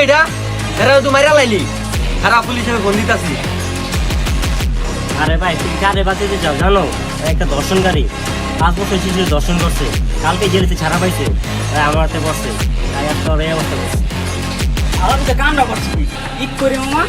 এটা এরা তো মাইরা লাইলি খারাপ পুলিশের ফোন দিতাছি। আরে ভাই তুমি কারে বাঁচাতে যাও জানো? একটা দর্শনকারী 5 বছর শিশু দর্শন করছে, কালকে জেলেতে ছাড়া পাইছে, তাই আমার হাতে বসছে, তাই একটা এই অবস্থা করছে। আমার তো কামড়া করছি, ঠিক করে মামা।